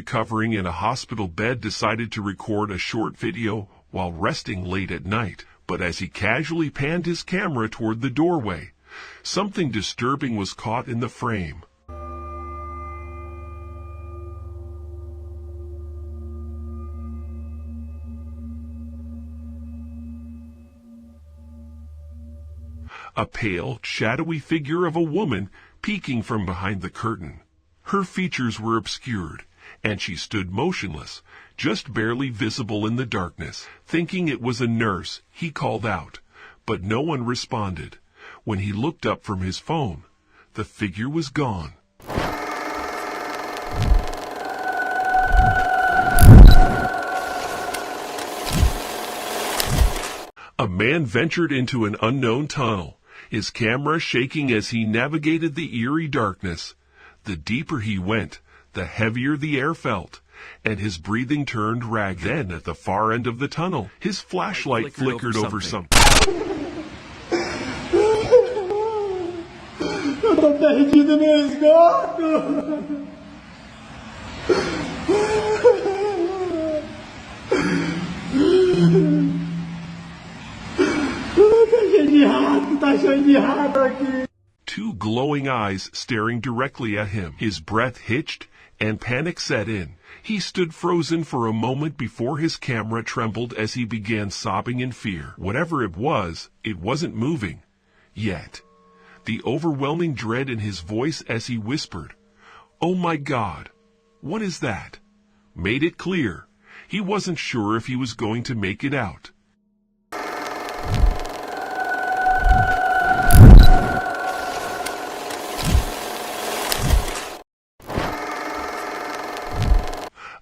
recovering in a hospital bed decided to record a short video while resting late at night, but as he casually panned his camera toward the doorway, something disturbing was caught in the frame. A pale, shadowy figure of a woman peeking from behind the curtain. Her features were obscured, and she stood motionless, just barely visible in the darkness. Thinking it was a nurse, he called out, but no one responded. When he looked up from his phone, the figure was gone. A man ventured into an unknown tunnel, his camera shaking as he navigated the eerie darkness. The deeper he went, the heavier the air felt, and his breathing turned ragged. Then, at the far end of the tunnel, his flashlight flickered over something. Two glowing eyes staring directly at him. His breath hitched, and panic set in. He stood frozen for a moment before his camera trembled as he began sobbing in fear. Whatever it wasn't moving. Yet, the overwhelming dread in his voice as he whispered, "Oh my God, what is that?" made it clear. He wasn't sure if he was going to make it out.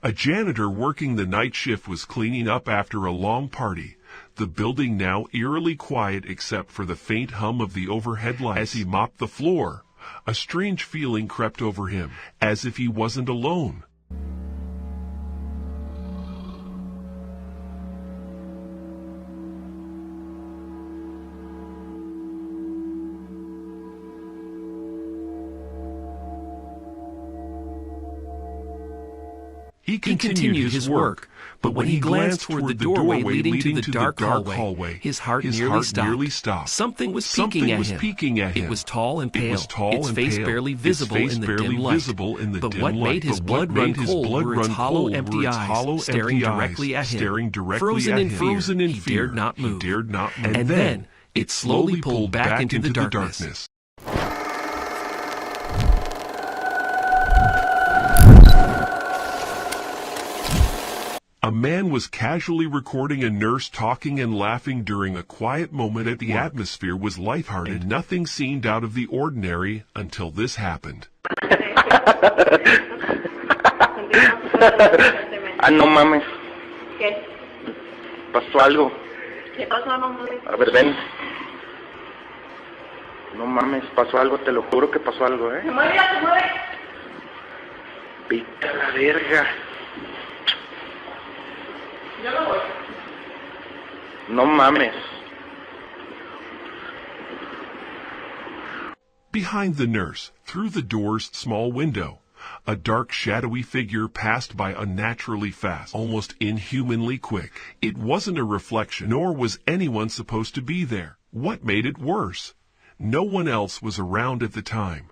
A janitor working the night shift was cleaning up after a long party, the building now eerily quiet except for the faint hum of the overhead lights. As he mopped the floor, a strange feeling crept over him, as if he wasn't alone. He continued his work, but when he glanced toward the doorway leading to the dark hallway, his heart nearly stopped. Something was peeking at him. It was tall and pale, its face barely visible in the dim light. But what made his blood run cold were its hollow, empty eyes staring directly at him. Frozen in fear, he dared not move. And then it slowly pulled back into the darkness. A man was casually recording a nurse talking and laughing during a quiet moment at the atmosphere was lighthearted, and nothing seemed out of the ordinary until this happened. No mames. ¿Qué? Pasó algo. ¿Qué pasó? No mames. A ver, ven. No mames, pasó algo, te lo juro que pasó algo, Se mueve, se mueve. Pica la verga. Yo lo voy. No mames. Behind the nurse, through the door's small window, a dark, shadowy figure passed by unnaturally fast, almost inhumanly quick. It wasn't a reflection, nor was anyone supposed to be there. What made it worse? No one else was around at the time.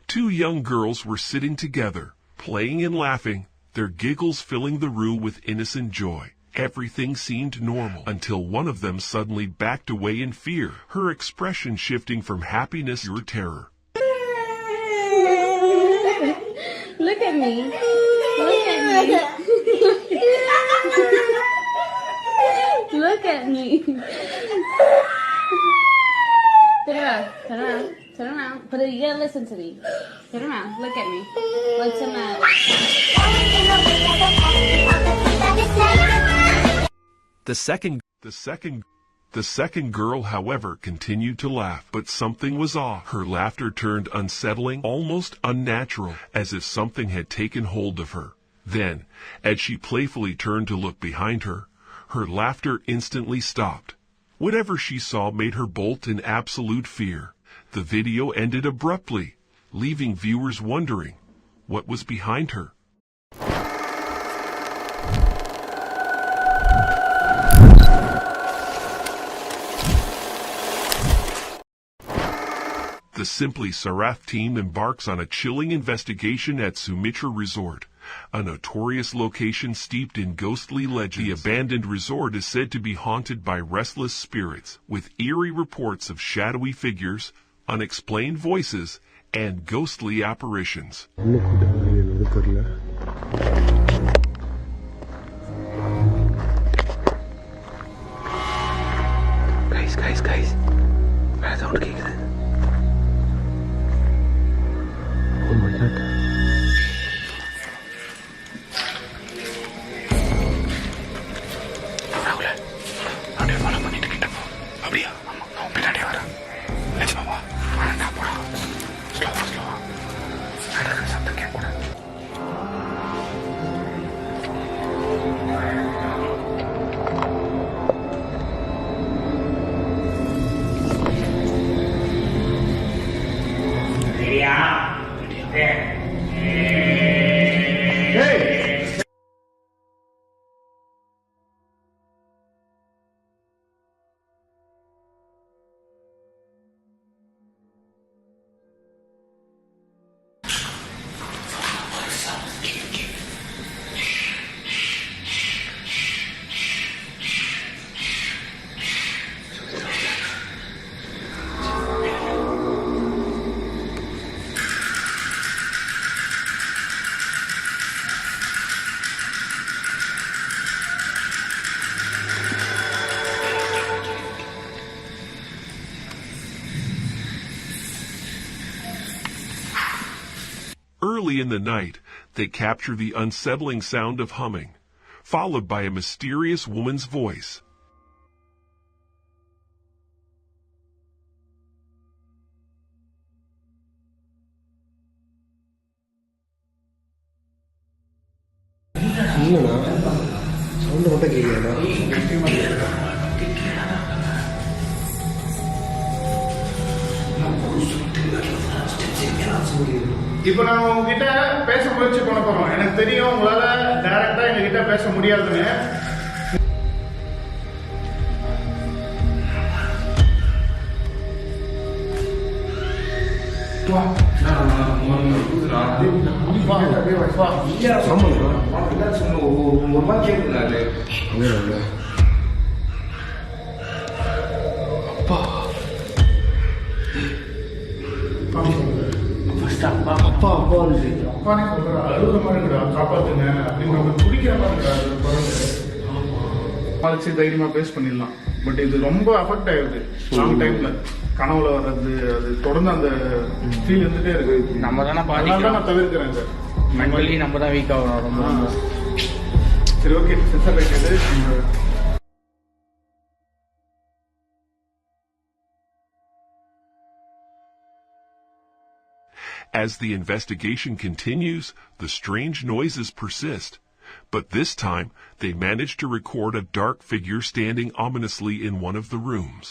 Two young girls were sitting together, playing and laughing, their giggles filling the room with innocent joy. Everything seemed normal until one of them suddenly backed away in fear, her expression shifting from happiness to terror. Look at me. Look at me. Look at me. Turn around. Turn around. But you gotta listen to me. Turn around. Look at me. Look to my... The second girl, however, continued to laugh, but something was off. Her laughter turned unsettling, almost unnatural, as if something had taken hold of her. Then, as she playfully turned to look behind her, Her laughter instantly stopped. Whatever she saw made her bolt in absolute fear. The video ended abruptly, leaving viewers wondering what was behind her. The Simply Sarath team embarks on a chilling investigation at Sumitra Resort, a notorious location steeped in ghostly legends. The abandoned resort is said to be haunted by restless spirits, with eerie reports of shadowy figures, unexplained voices, and ghostly apparitions. Guys. Where sound கேக்குது? Oh my god. ராகுல, அப்படியே follow பண்ணிட்டு கிட்ட போ. அப்படியா? ஆமா, அவன் பின்னாடியே வரான். நிஜமாவா? வேணா போடா. ஸ்லோவா. நடக்கிற சத்தம் கேட்கக்கூடாது. Early in the night, they capture the unsettling sound of humming, followed by a mysterious woman's voice. இப்போ நான் உங்ககிட்ட பேச முயற்சி பண்ண போறோம். எனக்கு தெரியும் உங்களால டைரக்டா எங்ககிட்ட பேச முடியாதுன்னு. அப்பானே சொல்ற அழுகுற மாதிரி இருக்கா, காப்பாத்துங்க அப்படின்னு குடிக்கிற மாதிரி இருக்கா. தைரியமா பேஸ் பண்ணிடலாம். பட் இது ரொம்ப அஃபெக்ட் ஆயிடுது லாங் டைம்ல. கனவுல வர்றது அது தொடர்ந்து அந்த ஃபீல் இருந்துட்டே இருக்கு. நம்ம தானே பாதிக்கிறோம். நான் தவிர்க்கிறேன் சார். மென்டலி நம்ம தான் வீக் ஆகிறோம் ரொம்ப. சரி, okay. Sensor light As the investigation continues, the strange noises persist. But this time, they manage to record a dark figure standing ominously in one of the rooms.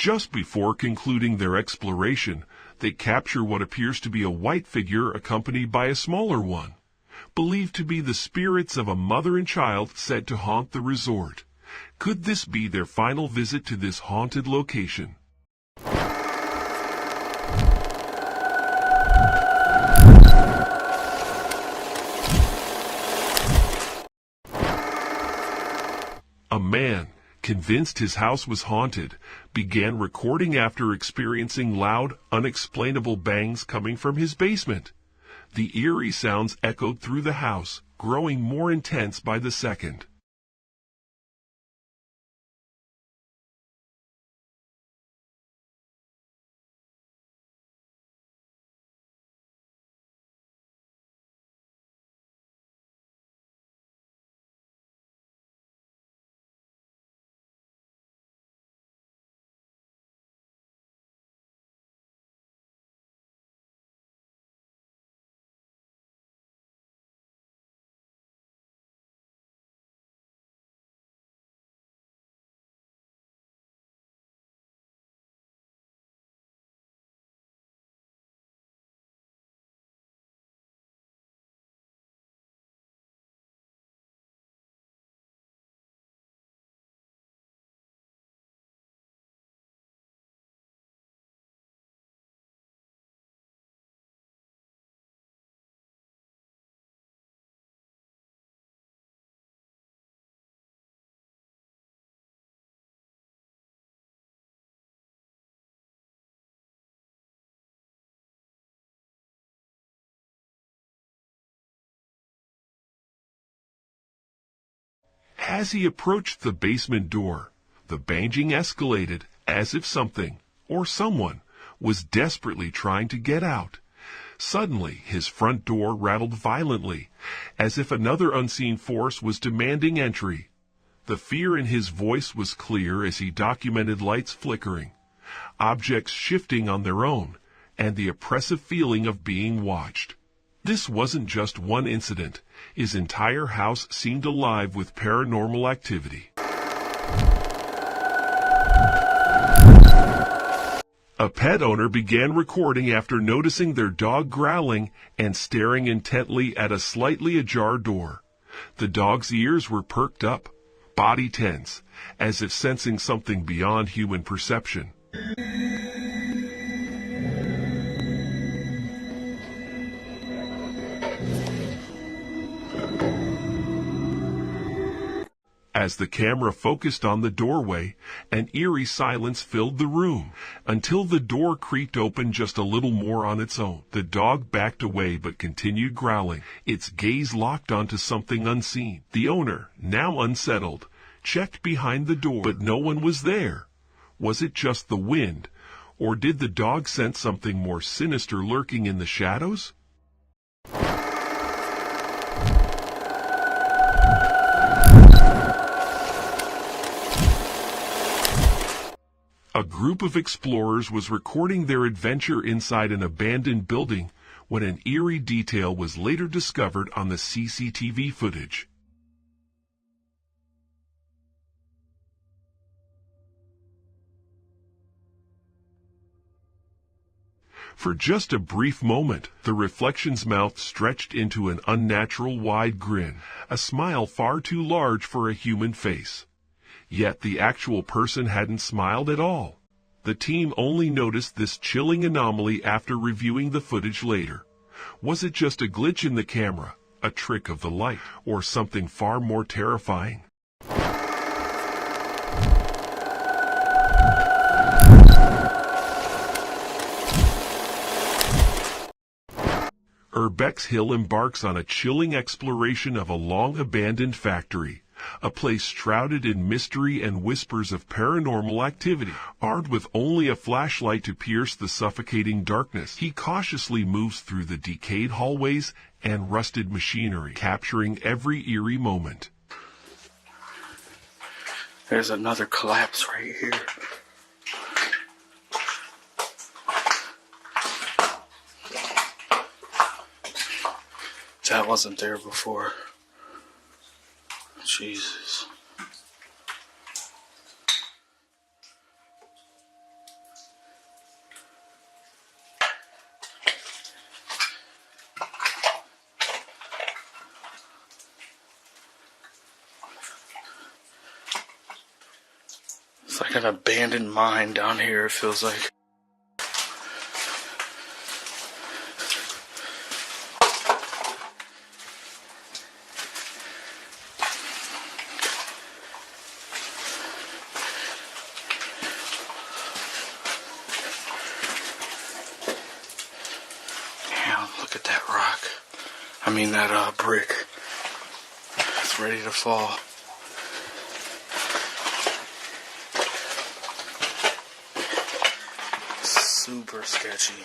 Just before concluding their exploration, they capture what appears to be a white figure accompanied by a smaller one, believed to be the spirits of a mother and child said to haunt the resort. Could this be their final visit to this haunted location? A man, convinced his house was haunted, began recording after experiencing loud, unexplainable bangs coming from his basement. The eerie sounds echoed through the house, growing more intense by the second. As he approached the basement door, the banging escalated as if something, or someone, was desperately trying to get out. Suddenly, his front door rattled violently, as if another unseen force was demanding entry. The fear in his voice was clear as he documented lights flickering, objects shifting on their own, and the oppressive feeling of being watched. This wasn't just one incident. His entire house seemed alive with paranormal activity. A pet owner began recording after noticing their dog growling and staring intently at a slightly ajar door. The dog's ears were perked up, body tense, as if sensing something beyond human perception. As the camera focused on the doorway, an eerie silence filled the room, until the door creaked open just a little more on its own. The dog backed away but continued growling, its gaze locked onto something unseen. The owner, now unsettled, checked behind the door, but no one was there. Was it just the wind, or did the dog sense something more sinister lurking in the shadows? A group of explorers was recording their adventure inside an abandoned building when an eerie detail was later discovered on the CCTV footage. For just a brief moment, the reflection's mouth stretched into an unnatural wide grin, a smile far too large for a human face. Yet the actual person hadn't smiled at all. The team only noticed this chilling anomaly after reviewing the footage later. Was it just a glitch in the camera, a trick of the light, or something far more terrifying? Urbex Hill embarks on a chilling exploration of a long-abandoned factory, a place shrouded in mystery and whispers of paranormal activity. Armed with only a flashlight to pierce the suffocating darkness, he cautiously moves through the decayed hallways and rusted machinery, capturing every eerie moment. There's another collapse right here. That wasn't there before. Jesus. It's like an abandoned mine down here, it feels like. I mean that brick. It's ready to fall. Super sketchy.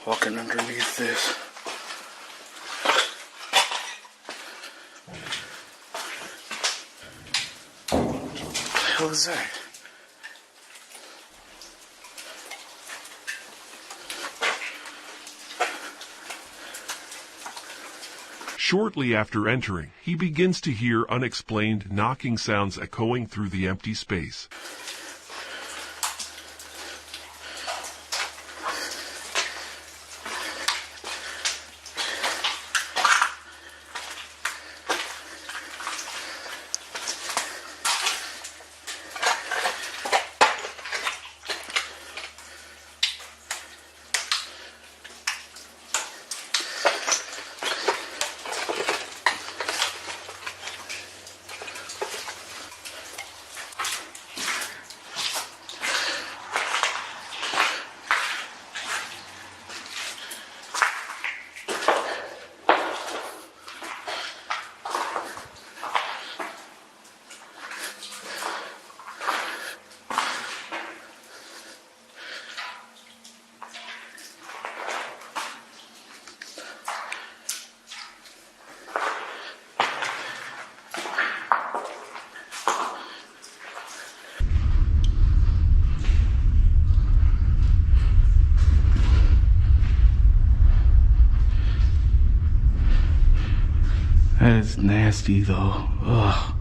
Walking underneath this. What the hell is that? Shortly after entering, he begins to hear unexplained knocking sounds echoing through the empty space. That is nasty though. Ugh.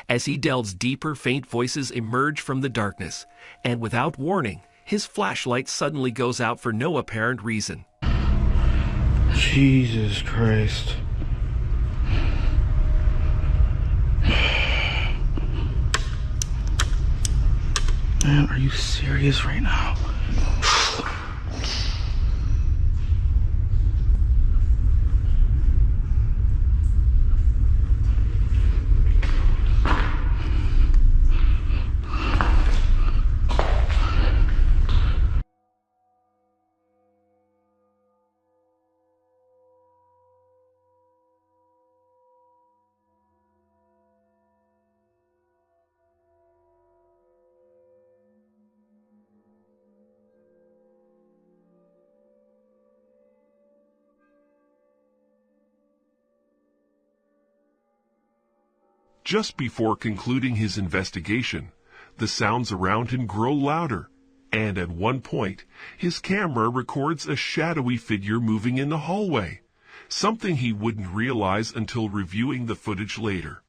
As he delves deeper, faint voices emerge from the darkness, and without warning, his flashlight suddenly goes out for no apparent reason. Jesus Christ. Man, are you serious right now? Just before concluding his investigation, the sounds around him grow louder, and at one point, his camera records a shadowy figure moving in the hallway, something he wouldn't realize until reviewing the footage later.